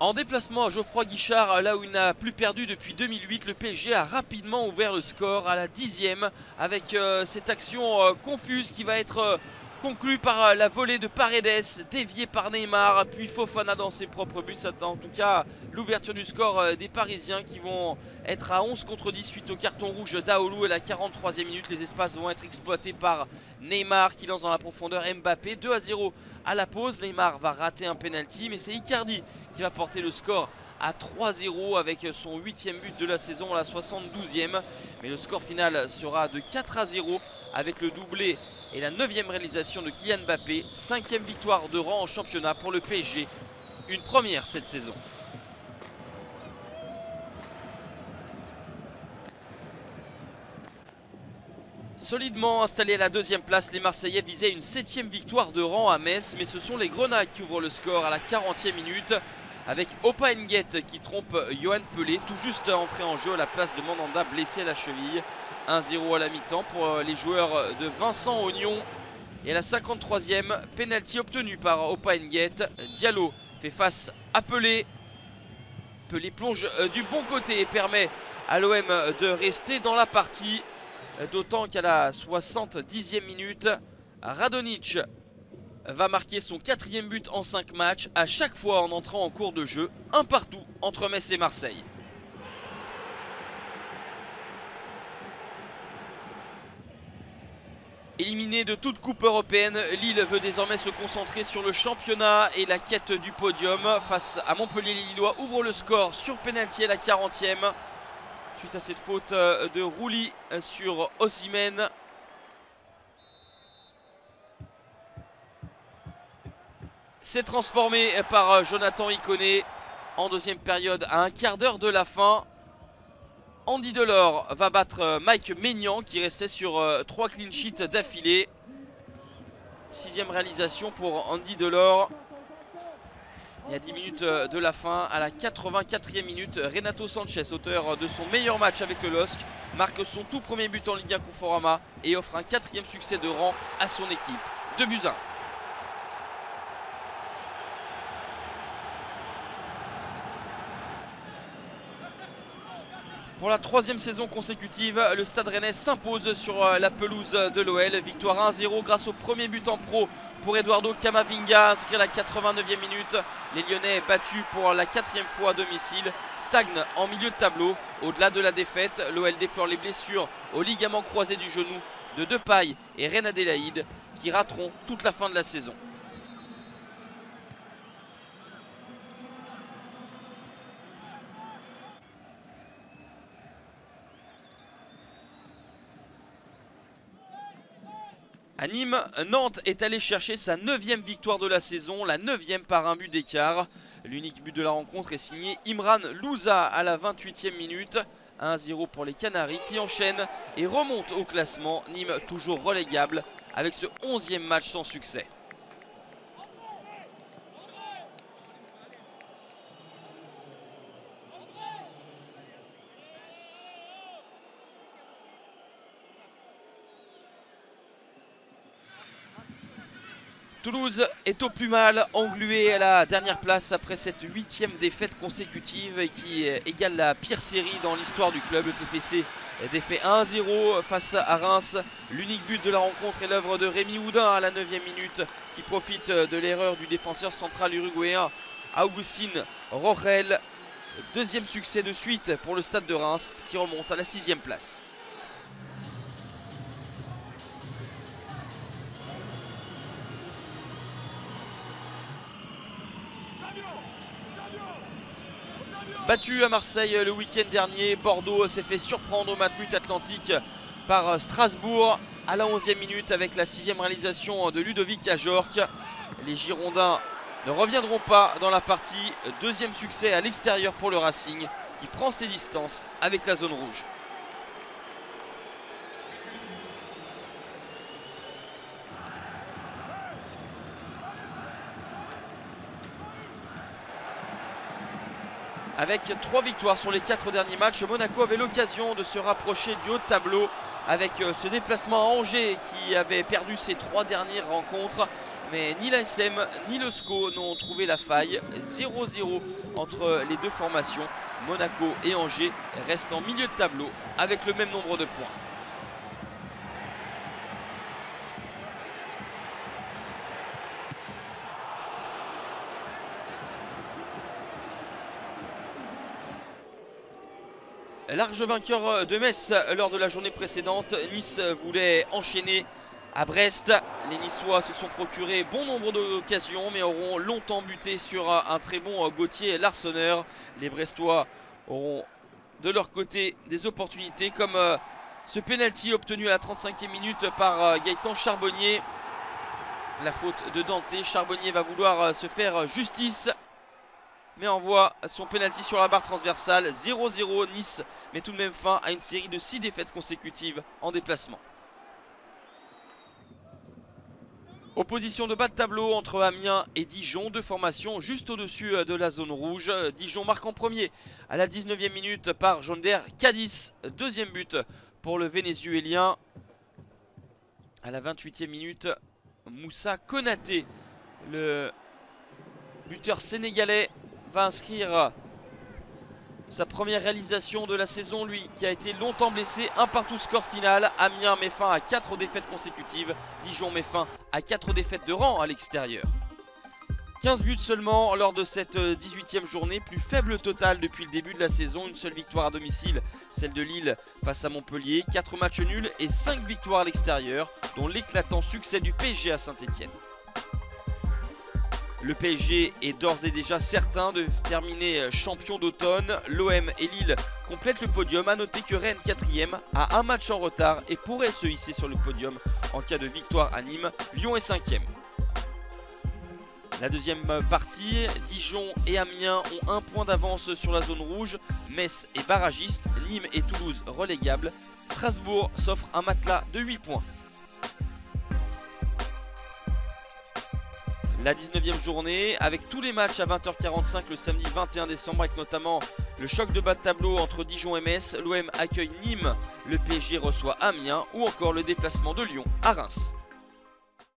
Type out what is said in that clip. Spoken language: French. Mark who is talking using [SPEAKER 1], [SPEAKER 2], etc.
[SPEAKER 1] En déplacement à Geoffroy Guichard, là où il n'a plus perdu depuis 2008, le PSG a rapidement ouvert le score à la 10e avec cette action confuse qui va être conclue par la volée de Paredes, déviée par Neymar, puis Fofana dans ses propres buts. C'est en tout cas l'ouverture du score des Parisiens qui vont être à 11 contre 10 suite au carton rouge d'Aoulou. Et la 43e minute, les espaces vont être exploités par Neymar qui lance dans la profondeur Mbappé. 2-0 à la pause. Neymar va rater un penalty, mais c'est Icardi qui va porter le score à 3-0 avec son 8e but de la saison à la 72e. Mais le score final sera de 4-0 avec le doublé et la 9e réalisation de Kylian Mbappé. 5e victoire de rang en championnat pour le PSG. Une première cette saison. Solidement installés à la 2e place, les Marseillais visaient une 7e victoire de rang à Metz, mais ce sont les Grenats qui ouvrent le score à la 40e minute avec Opa Nguette qui trompe Yohan Pelé, tout juste entré en jeu à la place de Mandanda, blessé à la cheville. 1-0 à la mi-temps pour les joueurs de Vincent Ognon. Et à la 53e, penalty obtenu par Opa Nguette. Diallo fait face à Pelé. Pelé plonge du bon côté et permet à l'OM de rester dans la partie. D'autant qu'à la 70e minute, Radonjic va marquer son 4e but en 5 matchs, à chaque fois en entrant en cours de jeu, un partout entre Metz et Marseille. Éliminé de toute coupe européenne, Lille veut désormais se concentrer sur le championnat et la quête du podium. Face à Montpellier, les Lillois ouvrent le score sur pénalty à la 40e. Suite à cette faute de Rouli sur Osimhen. C'est transformé par Jonathan Iconé en deuxième période à un quart d'heure de la fin. Andy Delors va battre Mike Maignan qui restait sur 3 clean sheets d'affilée. 6e réalisation pour Andy Delors. Et à 10 minutes de la fin, à la 84e minute, Renato Sanchez, auteur de son meilleur match avec le LOSC, marque son tout premier but en Ligue 1 Conforama et offre un 4e succès de rang à son équipe. 2-1. Pour la 3e saison consécutive, le Stade Rennais s'impose sur la pelouse de l'OL. Victoire 1-0 grâce au premier but en pro pour Eduardo Camavinga, inscrit à la 89e minute. Les Lyonnais, battus pour la 4e fois à domicile, stagnent en milieu de tableau. Au-delà de la défaite, l'OL déplore les blessures au ligament croisé du genou de Depay et Reine Adélaïde qui rateront toute la fin de la saison. À Nîmes, Nantes est allé chercher sa 9e victoire de la saison, la 9e par un but d'écart. L'unique but de la rencontre est signé Imran Louza à la 28e minute. 1-0 pour les Canaries qui enchaînent et remontent au classement. Nîmes toujours relégable avec ce 11e match sans succès. Toulouse est au plus mal, englué à la dernière place après cette 8e défaite consécutive qui égale la pire série dans l'histoire du club. Le TFC est défait 1-0 face à Reims. L'unique but de la rencontre est l'œuvre de Rémi Houdin à la 9e minute qui profite de l'erreur du défenseur central uruguayen Agustín Rogel. 2e succès de suite pour le Stade de Reims qui remonte à la 6e place. Battu à Marseille le week-end dernier, Bordeaux s'est fait surprendre au Matmut Atlantique par Strasbourg à la 11e minute avec la 6e réalisation de Ludovic Ajorc. Les Girondins ne reviendront pas dans la partie. 2e succès à l'extérieur pour le Racing qui prend ses distances avec la zone rouge. Avec 3 victoires sur les 4 derniers matchs, Monaco avait l'occasion de se rapprocher du haut de tableau avec ce déplacement à Angers qui avait perdu ses 3 dernières rencontres. mais ni l'ASM ni le SCO n'ont trouvé la faille. 0-0 entre les deux formations. Monaco et Angers restent en milieu de tableau avec le même nombre de points. Large vainqueur de Metz lors de la journée précédente, Nice voulait enchaîner à Brest. Les Niçois se sont procuré bon nombre d'occasions mais auront longtemps buté sur un très bon Gauthier Larsonneur. Les Brestois auront de leur côté des opportunités comme ce penalty obtenu à la 35e minute par Gaëtan Charbonnier. La faute de Dante, Charbonnier va vouloir se faire justice, mais envoie son penalty sur la barre transversale. 0-0, Nice met tout de même fin à une série de 6 défaites consécutives en déplacement. Opposition de bas de tableau entre Amiens et Dijon, deux formations juste au-dessus de la zone rouge. Dijon marque en premier à la 19e minute par Jonder Cadiz. Deuxième but pour le Vénézuélien. À la 28e minute, Moussa Konaté, le buteur sénégalais, va inscrire sa première réalisation de la saison, lui qui a été longtemps blessé. Un partout score final. Amiens met fin à 4 défaites consécutives. Dijon met fin à 4 défaites de rang à l'extérieur. 15 buts seulement lors de cette 18e journée, plus faible total depuis le début de la saison. Une seule victoire à domicile, celle de Lille face à Montpellier. 4 matchs nuls et 5 victoires à l'extérieur, dont l'éclatant succès du PSG à Saint-Etienne. Le PSG est d'ores et déjà certain de terminer champion d'automne. L'OM et Lille complètent le podium. A noter que Rennes 4e a un match en retard et pourrait se hisser sur le podium en cas de victoire à Nîmes. Lyon est 5e. La deuxième partie, Dijon et Amiens ont un point d'avance sur la zone rouge. Metz est barragiste, Nîmes et Toulouse relégables. Strasbourg s'offre un matelas de 8 points. La 19e journée avec tous les matchs à 20h45 le samedi 21 décembre, avec notamment le choc de bas de tableau entre Dijon et Metz. L'OM accueille Nîmes, le PSG reçoit Amiens ou encore le déplacement de Lyon à Reims.